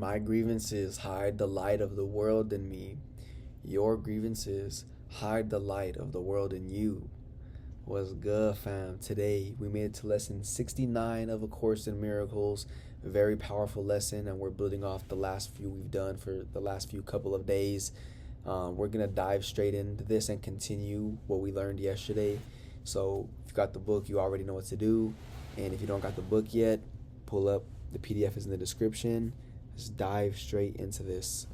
My grievances hide the light of the world in me. Your grievances hide the light of the world in you. What's good, fam? Today we made it to lesson 69 of A Course in Miracles. A very powerful lesson, and we're building off the last few we've done for the last few couple of days. We're going to dive straight into this and continue what we learned yesterday. So if you got the book, you already know what to do. And if you don't got the book yet, pull up. The PDF is in the description. Let's dive straight into this.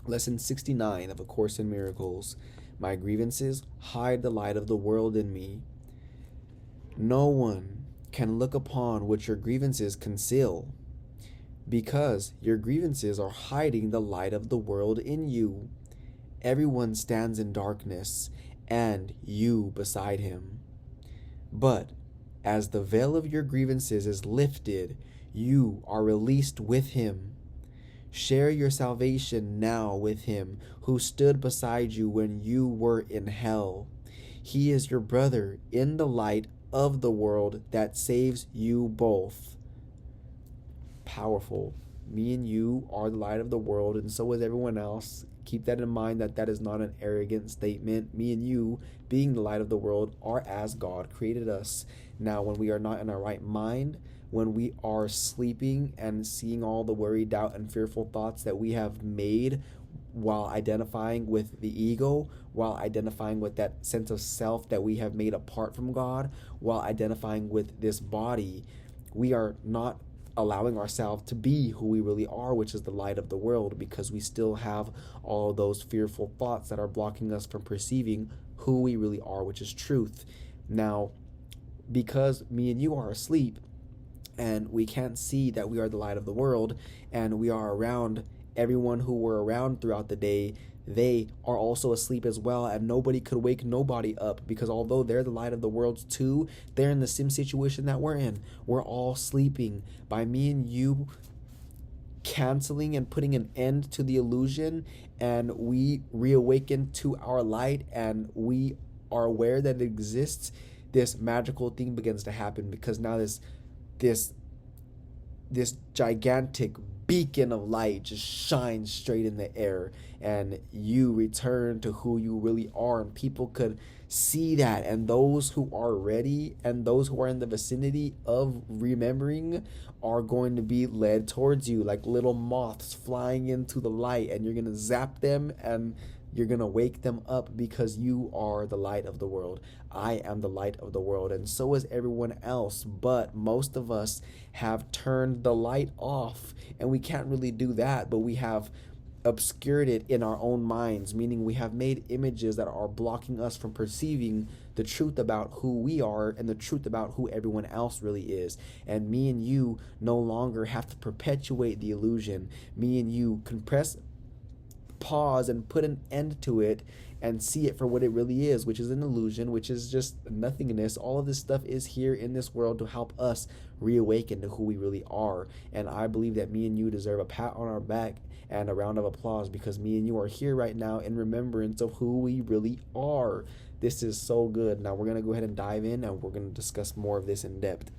Lesson 69 of A Course in Miracles. My grievances hide the light of the world in me. No one can look upon what your grievances conceal, because your grievances are hiding the light of the world in you. Everyone stands in darkness, and you beside him. But as the veil of your grievances is lifted, you are released with him. Share your salvation now with him who stood beside you when you were in hell. He is your brother in the light of the world that saves you both. Powerful. Me and you are the light of the world, and so is everyone else. Keep that in mind, that is not an arrogant statement. Me and you, being the light of the world, are as God created us. Now, when we are not in our right mind, when we are sleeping and seeing all the worry, doubt, and fearful thoughts that we have made while identifying with the ego, while identifying with that sense of self that we have made apart from God, while identifying with this body, we are not allowing ourselves to be who we really are, which is the light of the world, because we still have all of those fearful thoughts that are blocking us from perceiving who we really are, which is truth. Now, because me and you are asleep, and we can't see that we are the light of the world, and we are around everyone who we're around throughout the day, they are also asleep as well, and nobody could wake nobody up, because although they're the light of the world too, they're in the same situation that we're in. We're all sleeping. By me and you canceling and putting an end to the illusion, and we reawaken to our light, and we are aware that it exists, this magical thing begins to happen, because now this gigantic beacon of light just shines straight in the air, and you return to who you really are, and people could see that, and those who are ready and those who are in the vicinity of remembering are going to be led towards you like little moths flying into the light, and you're going to zap them and you're going to wake them up, because you are the light of the world. I am the light of the world, and so is everyone else. But most of us have turned the light off, and we can't really do that, but we have obscured it in our own minds, meaning we have made images that are blocking us from perceiving the truth about who we are and the truth about who everyone else really is. And me and you no longer have to perpetuate the illusion. Me and you can pause and put an end to it and see it for what it really is, which is an illusion, which is just nothingness. All of this stuff is here in this world to help us reawaken to who we really are. And I believe that me and you deserve a pat on our back and a round of applause, because me and you are here right now in remembrance of who we really are. This is so good. Now we're going to go ahead and dive in, and we're going to discuss more of this in depth.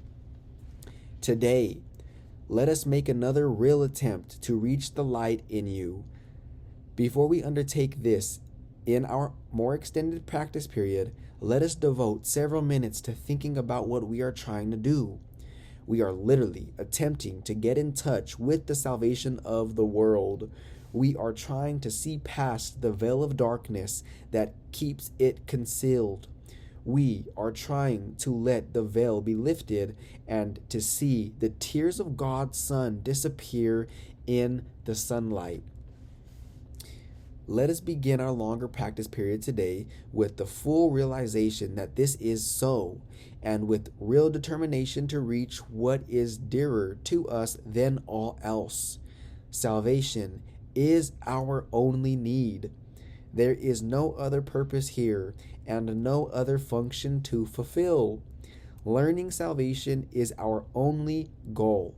Today, let us make another real attempt to reach the light in you. Before we undertake this in our more extended practice period, let us devote several minutes to thinking about what we are trying to do. We are literally attempting to get in touch with the salvation of the world. We are trying to see past the veil of darkness that keeps it concealed. We are trying to let the veil be lifted and to see the tears of God's Son disappear in the sunlight. Let us begin our longer practice period today with the full realization that this is so, and with real determination to reach what is dearer to us than all else. Salvation is our only need. There is no other purpose here and no other function to fulfill. Learning salvation is our only goal.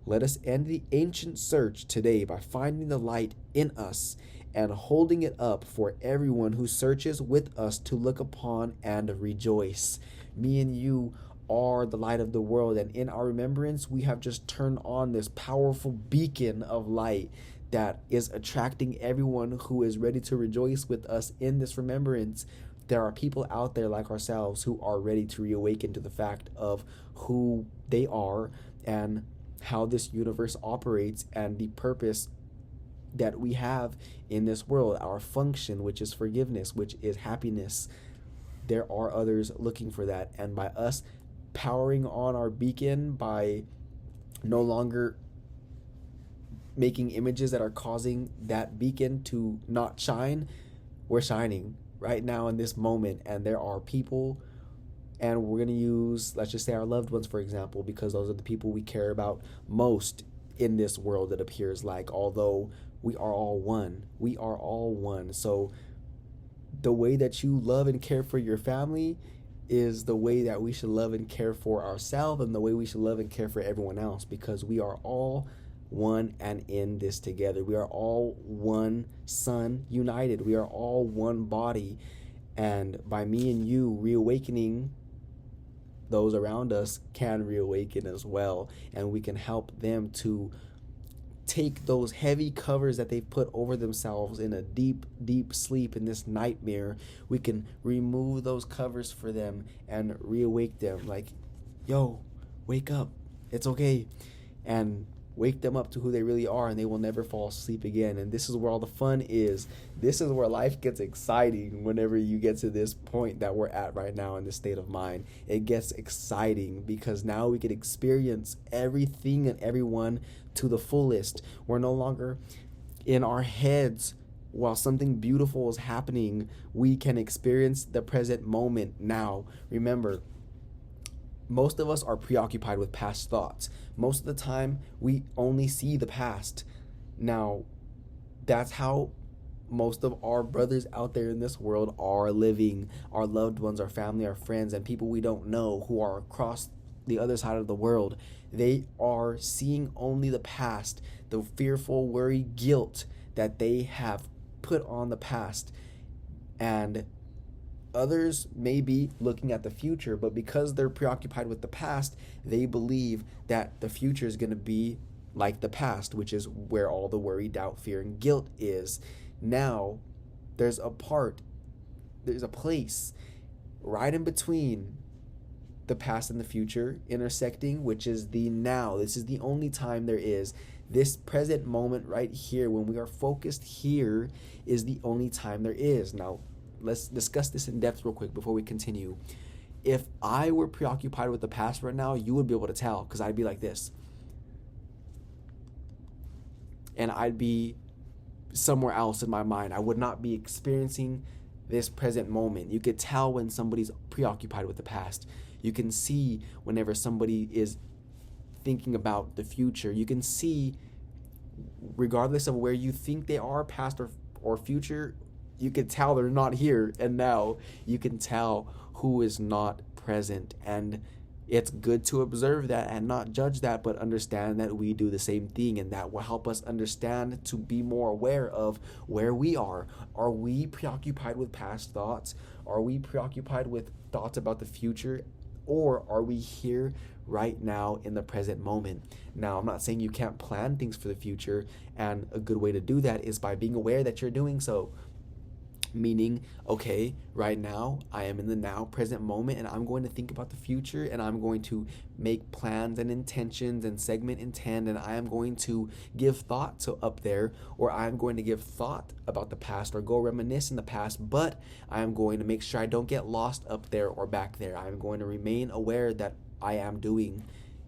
Let us end the ancient search today by finding the light in us and holding it up for everyone who searches with us to look upon and rejoice. Me and you are the light of the world, and in our remembrance we have just turned on this powerful beacon of light that is attracting everyone who is ready to rejoice with us in this remembrance. There are people out there like ourselves who are ready to reawaken to the fact of who they are and how this universe operates and the purpose that we have in this world, our function, which is forgiveness, which is happiness. There are others looking for that, and by us powering on our beacon, by no longer making images that are causing that beacon to not shine, we're shining right now in this moment. And there are people, and we're going to use, let's just say, our loved ones, for example, because those are the people we care about most in this world, it appears like, although we are all one. We are all one. So the way that you love and care for your family is the way that we should love and care for ourselves, and the way we should love and care for everyone else, because we are all one and in this together. We are all one sun united. We are all one body. And by me and you reawakening, those around us can reawaken as well, and we can help them to take those heavy covers that they've put over themselves in a deep sleep, in this nightmare. We can remove those covers for them and reawake them, like, yo, wake up, it's okay, and wake them up to who they really are, and they will never fall asleep again. And this is where all the fun is. This is where life gets exciting. Whenever you get to this point that we're at right now in this state of mind, it gets exciting because now we can experience everything and everyone to the fullest. We're no longer in our heads while something beautiful is happening. We can experience the present moment now. Remember, most of us are preoccupied with past thoughts. Most of the time, we only see the past. Now, that's how most of our brothers out there in this world are living. Our loved ones, our family, our friends, and people we don't know who are across the other side of the world. They are seeing only the past, the fearful worry, guilt that they have put on the past. And others may be looking at the future, but because they're preoccupied with the past, they believe that the future is going to be like the past, which is where all the worry, doubt, fear, and guilt is. Now, there's a place right in between the past and the future intersecting, which is the now. This is the only time there is. This present moment right here, when we are focused here, is the only time there is. Now, let's discuss this in depth real quick before we continue. If I were preoccupied with the past right now, you would be able to tell, because I'd be like this. And I'd be somewhere else in my mind. I would not be experiencing this present moment. You could tell when somebody's preoccupied with the past. You can see whenever somebody is thinking about the future. You can see, regardless of where you think they are, past or future, you can tell they're not here and now. You can tell who is not present, and it's good to observe that and not judge that, but understand that we do the same thing, and that will help us understand to be more aware of where we are. Are we preoccupied with past thoughts? Are we preoccupied with thoughts about the future? Or are we here right now in the present moment? Now, I'm not saying you can't plan things for the future, and a good way to do that is by being aware that you're doing so. Meaning, okay, right now I am in the now present moment, and I'm going to think about the future, and I'm going to make plans and intentions and segment intent, and I am going to give thought to up there, or I'm going to give thought about the past or go reminisce in the past, but I am going to make sure I don't get lost up there or back there. I'm going to remain aware that I am doing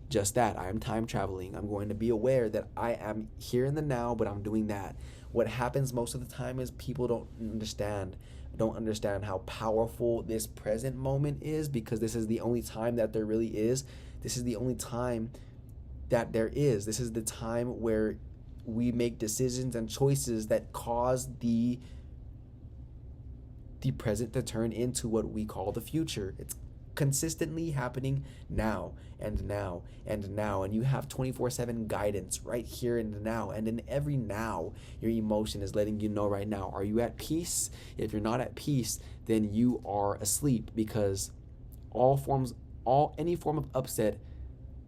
just that. I am time traveling. I'm going to be aware that I am here in the now, but I'm doing that. What happens most of the time is people don't understand how powerful this present moment is, because this is the only time that there really is. This is the only time that there is. This is the time where we make decisions and choices that cause the present to turn into what we call the future. It's consistently happening now and now and now, and you have 24/7 guidance right here and now, and in every now your emotion is letting you know right now, are you at peace? If you're not at peace, then you are asleep, because all forms Any form of upset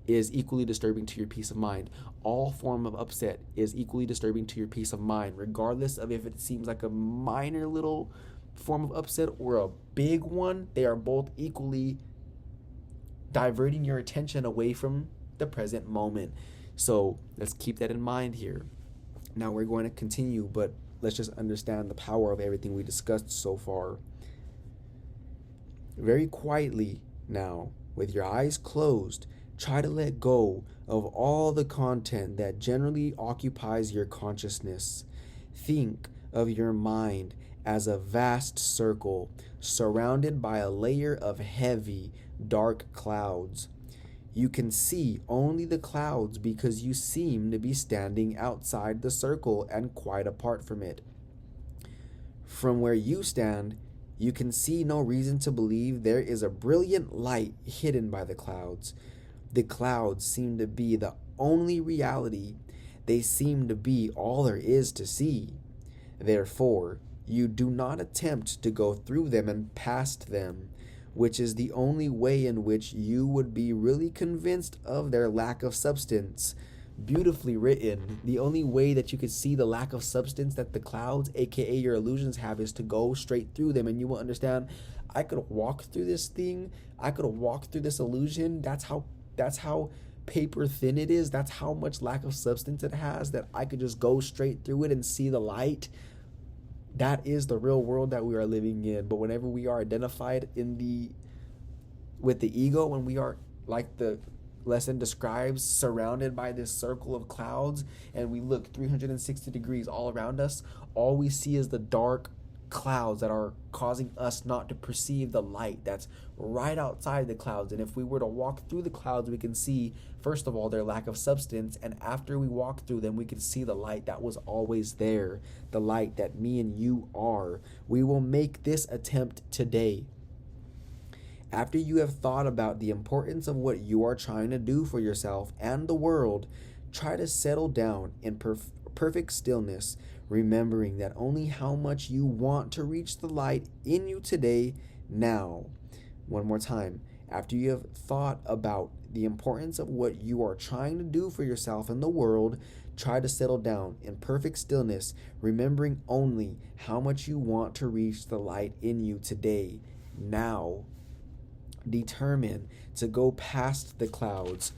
is equally disturbing to your peace of mind. All form of upset is equally disturbing to your peace of mind, regardless of if it seems like a minor little form of upset or a big one. They are both equally diverting your attention away from the present moment. So let's keep that in mind here. Now we're going to continue, but let's just understand the power of everything we discussed so far. Very quietly now, with your eyes closed, try to let go of all the content that generally occupies your consciousness. Think of your mind as a vast circle surrounded by a layer of heavy, dark clouds. You can see only the clouds because you seem to be standing outside the circle and quite apart from it. From where you stand, you can see no reason to believe there is a brilliant light hidden by the clouds. The clouds seem to be the only reality. They seem to be all there is to see. Therefore, you do not attempt to go through them and past them, which is the only way in which you would be really convinced of their lack of substance. Beautifully written. The only way that you could see the lack of substance that the clouds, aka your illusions, have is to go straight through them, and you will understand, I could walk through this thing, I could walk through this illusion. That's how paper thin it is. That's how much lack of substance it has, that I could just go straight through it and see the light. That is the real world that we are living in. But whenever we are identified with the ego, when we are, like the lesson describes, surrounded by this circle of clouds, and we look 360 degrees all around us, all we see is the dark clouds that are causing us not to perceive the light that's right outside the clouds. And if we were to walk through the clouds, we can see, first of all, their lack of substance, and after we walk through them, we can see the light that was always there, the light that me and you are. We will make this attempt today. After you have thought about the importance of what you are trying to do for yourself and the world, try to settle down in perfect stillness, remembering that only how much you want to reach the light in you today, now. One more time. After you have thought about the importance of what you are trying to do for yourself and the world, try to settle down in perfect stillness, remembering only how much you want to reach the light in you today, now. Determine to go past the clouds.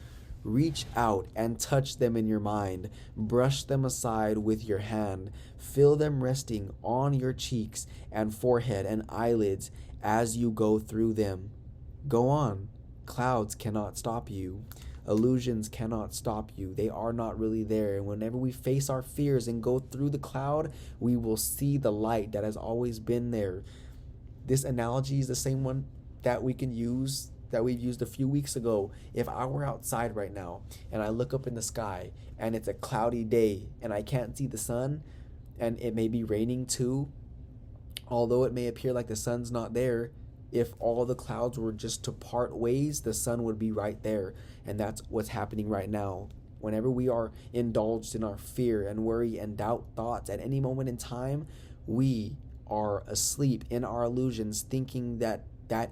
Reach out and touch them in your mind. Brush them aside with your hand. Feel them resting on your cheeks and forehead and eyelids as you go through them. Go on. Clouds cannot stop you. Illusions cannot stop you. They are not really there. And whenever we face our fears and go through the cloud, we will see the light that has always been there. This analogy is the same one that we can use, that we've used a few weeks ago. If I were outside right now and I look up in the sky and it's a cloudy day and I can't see the sun, and it may be raining too, although it may appear like the sun's not there, if all the clouds were just to part ways, the sun would be right there. And that's what's happening right now. Whenever we are indulged in our fear and worry and doubt thoughts at any moment in time, we are asleep in our illusions, thinking that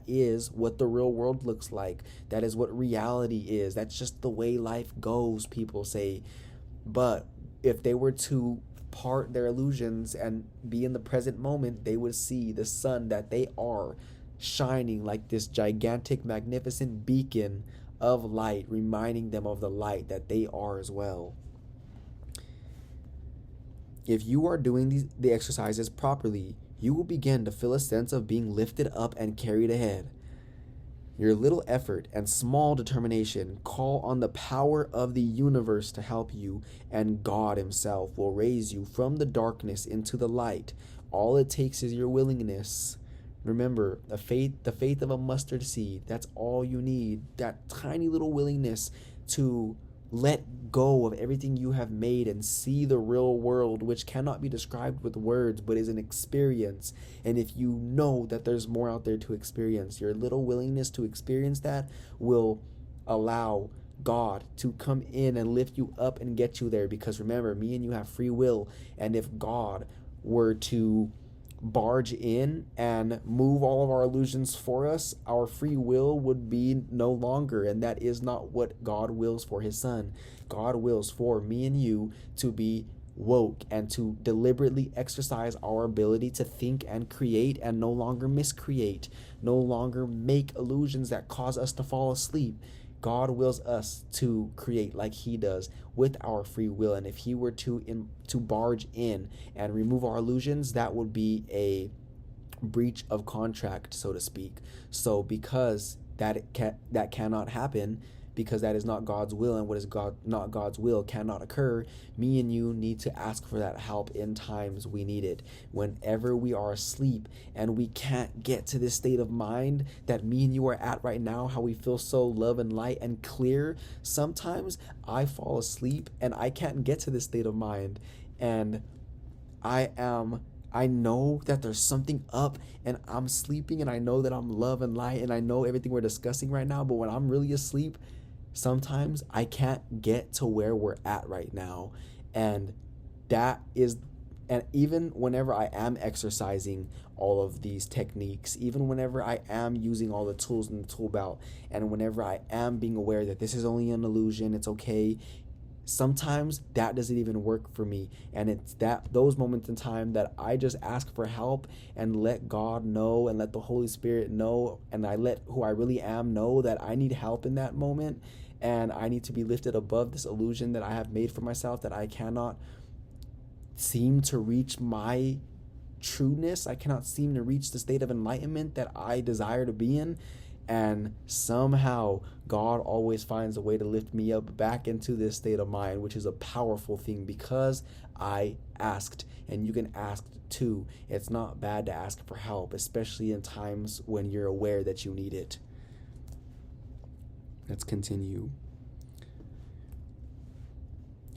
is what the real world looks like. That is what reality is. That's just the way life goes, people say. But if they were to part their illusions and be in the present moment, they would see the sun that they are shining like this gigantic, magnificent beacon of light, reminding them of the light that they are as well. If you are doing the exercises properly, you will begin to feel a sense of being lifted up and carried ahead. Your little effort and small determination call on the power of the universe to help you, and God Himself will raise you from the darkness into the light. All it takes is your willingness. Remember, the faith of a mustard seed. That's all you need. That tiny little willingness to let go of everything you have made and see the real world, which cannot be described with words, but is an experience. And if you know that there's more out there to experience, your little willingness to experience that will allow God to come in and lift you up and get you there. Because remember, me and you have free will. And if God were to barge in and move all of our illusions for us, our free will would be no longer. And that is not what God wills for his son. God wills for me and you to be woke and to deliberately exercise our ability to think and create and no longer miscreate, no longer make illusions that cause us to fall asleep. God wills us to create like he does with our free will. And if he were to barge in and remove our illusions, that would be a breach of contract, so to speak. So because that cannot happen, because that is not God's will, and what is not God's will cannot occur, me and you need to ask for that help in times we need it. Whenever we are asleep and we can't get to this state of mind that me and you are at right now, how we feel so love and light and clear, sometimes I fall asleep and I can't get to this state of mind, and I know that there's something up and I'm sleeping, and I know that I'm love and light, and I know everything we're discussing right now, but when I'm really asleep, sometimes I can't get to where we're at right now. And even whenever I am exercising all of these techniques, even whenever I am using all the tools in the tool belt, and whenever I am being aware that this is only an illusion, it's okay, sometimes that doesn't even work for me. And it's those moments in time that I just ask for help and let God know and let the Holy Spirit know, and I let who I really am know that I need help in that moment, and I need to be lifted above this illusion that I have made for myself, that I cannot seem to reach my trueness. I cannot seem to reach the state of enlightenment that I desire to be in. And somehow God always finds a way to lift me up back into this state of mind, which is a powerful thing because I asked, and you can ask too. It's not bad to ask for help, especially in times when you're aware that you need it. Let's continue.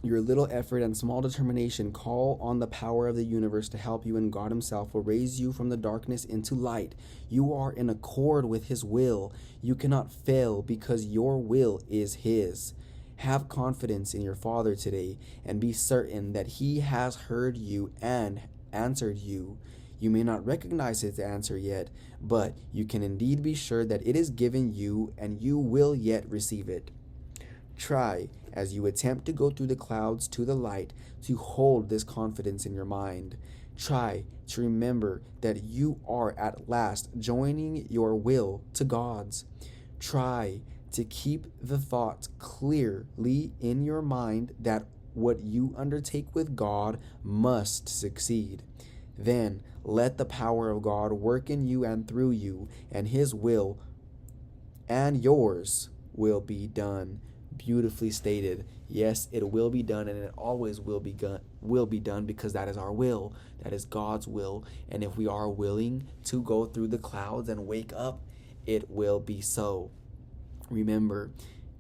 Your little effort and small determination call on the power of the universe to help you, and God himself will raise you from the darkness into light. You are in accord with his will. You cannot fail because your will is his. Have confidence in your Father today and be certain that he has heard you and answered you. You may not recognize his answer yet, but you can indeed be sure that it is given you and you will yet receive it. Try, as you attempt to go through the clouds to the light, to hold this confidence in your mind. Try to remember that you are at last joining your will to God's. Try to keep the thought clearly in your mind that what you undertake with God must succeed. Then let the power of God work in you and through you, and his will and yours will be done. Beautifully stated. Yes, it will be done, and it always will be done because that is our will. That is God's will. And if we are willing to go through the clouds and wake up, it will be so. Remember,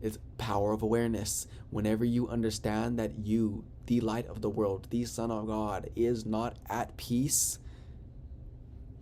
it's power of awareness. Whenever you understand that you, the light of the world, the Son of God, is not at peace,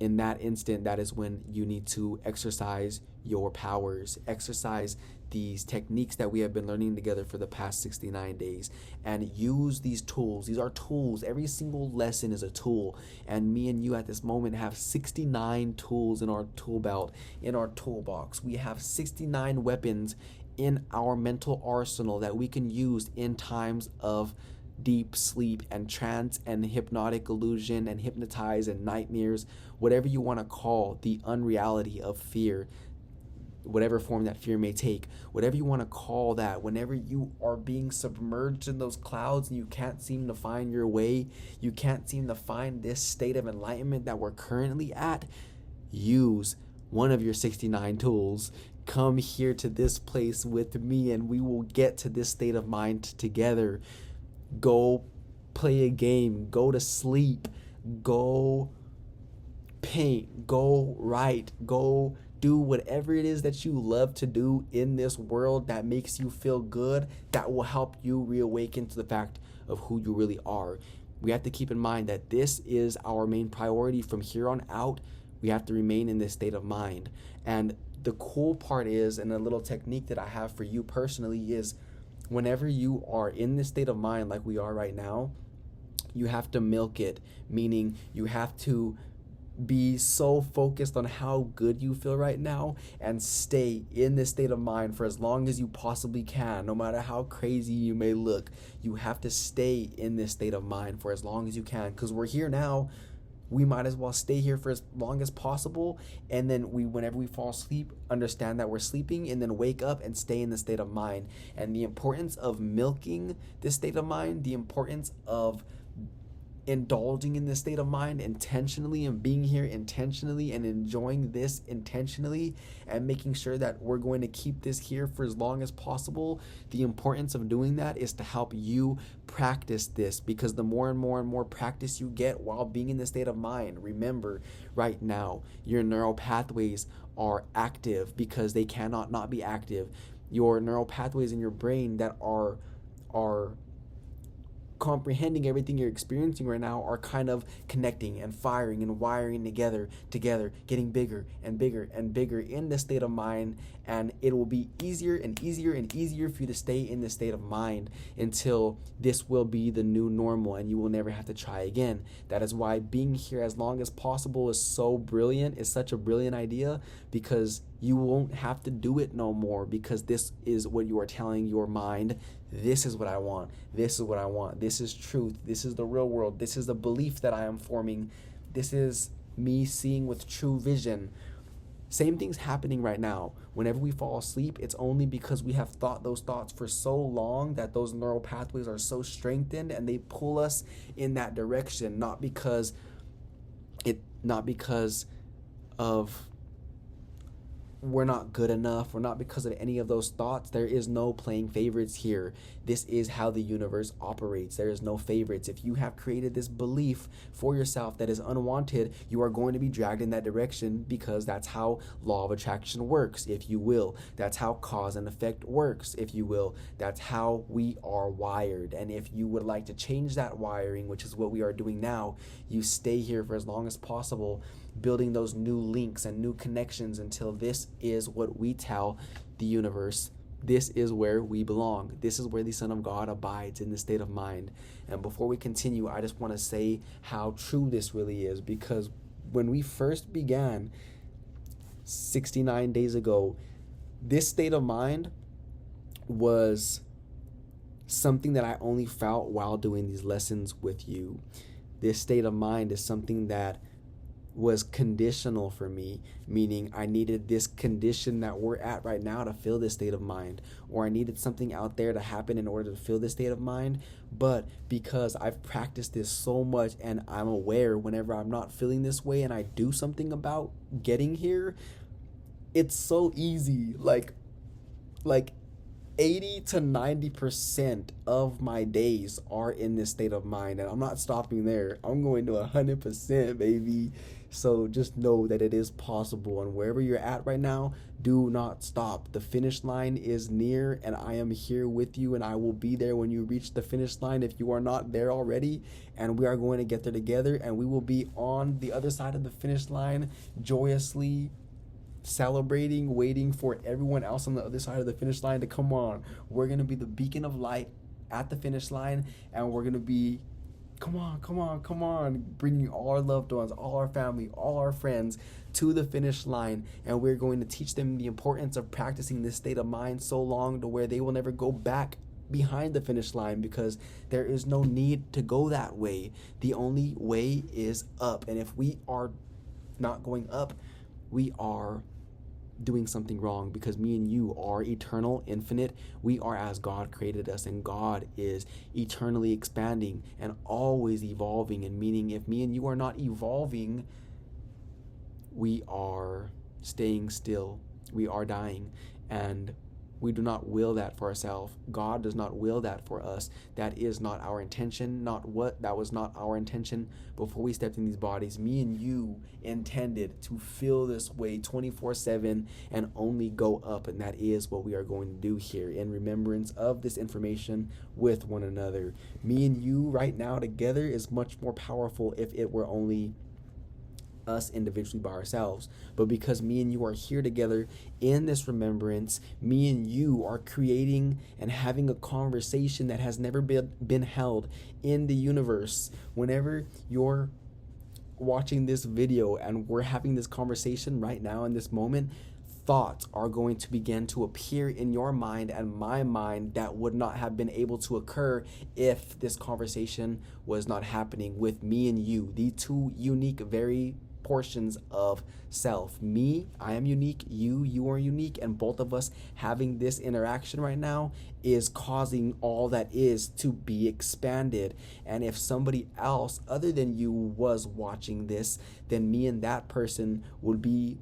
in that instant, that is when you need to exercise your powers, exercise these techniques that we have been learning together for the past 69 days, and use these tools. These are tools. Every single lesson is a tool, and me and you at this moment have 69 tools in our tool belt, in our toolbox. We have 69 weapons in our mental arsenal that we can use in times of deep sleep and trance and hypnotic illusion and hypnotize and nightmares, whatever you want to call the unreality of fear, whatever form that fear may take, whatever you want to call that. Whenever you are being submerged in those clouds and you can't seem to find your way, you can't seem to find this state of enlightenment that we're currently at, use one of your 69 tools. Come here to this place with me and we will get to this state of mind together. Go play a game, go to sleep, go paint, go write, go do whatever it is that you love to do in this world that makes you feel good, that will help you reawaken to the fact of who you really are. We have to keep in mind that this is our main priority from here on out. We have to remain in this state of mind. And the cool part is, and a little technique that I have for you personally is, whenever you are in this state of mind like we are right now, you have to milk it, meaning you have to be so focused on how good you feel right now and stay in this state of mind for as long as you possibly can. No matter how crazy you may look, you have to stay in this state of mind for as long as you can, because we're here now. We might as well stay here for as long as possible, and then whenever we fall asleep, understand that we're sleeping, and then wake up and stay in the state of mind. And the importance of milking this state of mind, the importance of indulging in this state of mind intentionally, and being here intentionally, and enjoying this intentionally, and making sure that we're going to keep this here for as long as possible. The importance of doing that is to help you practice this, because the more and more and more practice you get while being in this state of mind, remember, right now your neural pathways are active because they cannot not be active. Your neural pathways in your brain that are comprehending everything you're experiencing right now are kind of connecting and firing and wiring together, getting bigger and bigger and bigger in this state of mind. And it will be easier and easier and easier for you to stay in this state of mind until this will be the new normal and you will never have to try again. That is why being here as long as possible is so brilliant, is such a brilliant idea, because you won't have to do it no more, because this is what you are telling your mind. This is what I want. This is what I want. This is truth. This is the real world. This is the belief that I am forming. This is me seeing with true vision. Same thing's happening right now. Whenever we fall asleep, it's only because we have thought those thoughts for so long that those neural pathways are so strengthened and they pull us in that direction, not because of we're not good enough, or not because of any of those thoughts. There is no playing favorites here. This is how the universe operates. There is no favorites. If you have created this belief for yourself that is unwanted, you are going to be dragged in that direction, because that's how law of attraction works, if you will. That's how cause and effect works, if you will. That's how we are wired. And if you would like to change that wiring, which is what we are doing now, you stay here for as long as possible, building those new links and new connections until this is what we tell the universe. This is where we belong. This is where the Son of God abides, in the state of mind. And before we continue, I just want to say how true this really is, because when we first began 69 days ago, this state of mind was something that I only felt while doing these lessons with you. This state of mind is something that was conditional for me, meaning I needed this condition that we're at right now to feel this state of mind, or I needed something out there to happen in order to feel this state of mind. But because I've practiced this so much and I'm aware whenever I'm not feeling this way and I do something about getting here, it's so easy. Like 80 to 90% of my days are in this state of mind, and I'm not stopping there. I'm going to 100%, baby. So just know that it is possible, and wherever you're at right now, do not stop. The finish line is near, and I am here with you, and I will be there when you reach the finish line if you are not there already. And we are going to get there together, and we will be on the other side of the finish line joyously celebrating, waiting for everyone else on the other side of the finish line to come on. We're going to be the beacon of light at the finish line, and we're going to be, come on, bringing all our loved ones, all our family, all our friends to the finish line. And we're going to teach them the importance of practicing this state of mind so long to where they will never go back behind the finish line, because there is no need to go that way. The only way is up. And if we are not going up, we are doing something wrong, because me and you are eternal, infinite. We are as God created us, and God is eternally expanding and always evolving. And meaning, if me and you are not evolving, we are staying still. We are dying, and we do not will that for ourselves. God does not will that for us. That is not our intention. That was not our intention before we stepped in these bodies. Me and you intended to feel this way 24/7 and only go up. And that is what we are going to do here in remembrance of this information with one another. Me and you right now together is much more powerful if it were only us individually by ourselves. But because me and you are here together in this remembrance, me and you are creating and having a conversation that has never been held in the universe. Whenever watching this video and we're having this conversation right now in this moment, thoughts are going to begin to appear in your mind and my mind that would not have been able to occur if this conversation was not happening with me and you, the two unique, very portions of self. Me, I am unique, you are unique, and both of us having this interaction right now is causing all that is to be expanded. And if somebody else other than you was watching this, then me and that person would be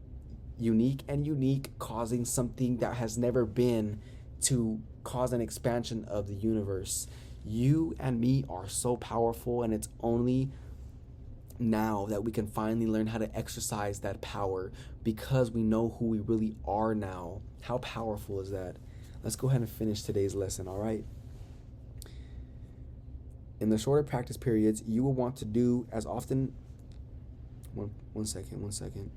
unique and unique, causing something that has never been to cause an expansion of the universe. You and me are so powerful, and it's only now that we can finally learn how to exercise that power because we know who we really are now. How powerful is that? Let's go ahead and finish today's lesson, all right? In the shorter practice periods, you will want to do as often. One second.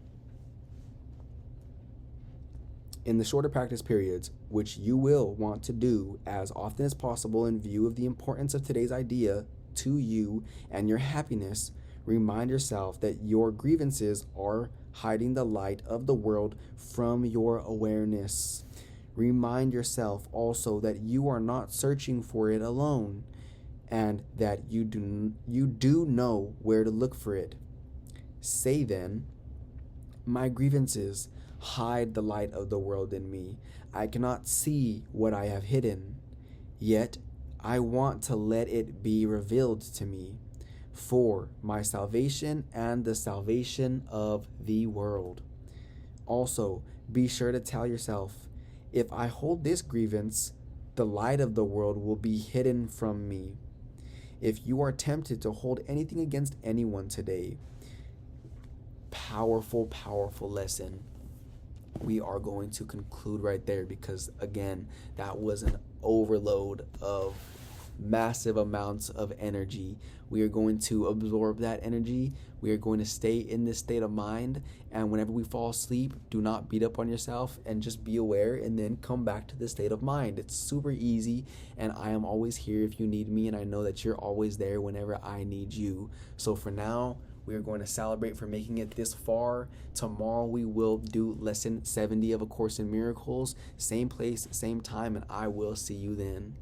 In the shorter practice periods, which you will want to do as often as possible in view of the importance of today's idea to you and your happiness, remind yourself that your grievances are hiding the light of the world from your awareness. Remind yourself also that you are not searching for it alone, and that you do know where to look for it. Say then, my grievances hide the light of the world in me. I cannot see what I have hidden, yet I want to let it be revealed to me, for my salvation and the salvation of the world. Also, be sure to tell yourself, if I hold this grievance, the light of the world will be hidden from me. If you are tempted to hold anything against anyone today, powerful lesson. We are going to conclude right there because, again, that was an overload of massive amounts of energy. We are going to absorb that energy. We are going to stay in this state of mind. And whenever we fall asleep, do not beat up on yourself and just be aware and then come back to the state of mind. It's super easy. And I am always here if you need me. And I know that you're always there whenever I need you. So for now, we are going to celebrate for making it this far. Tomorrow we will do lesson 70 of A Course in Miracles. Same place, same time, and I will see you then.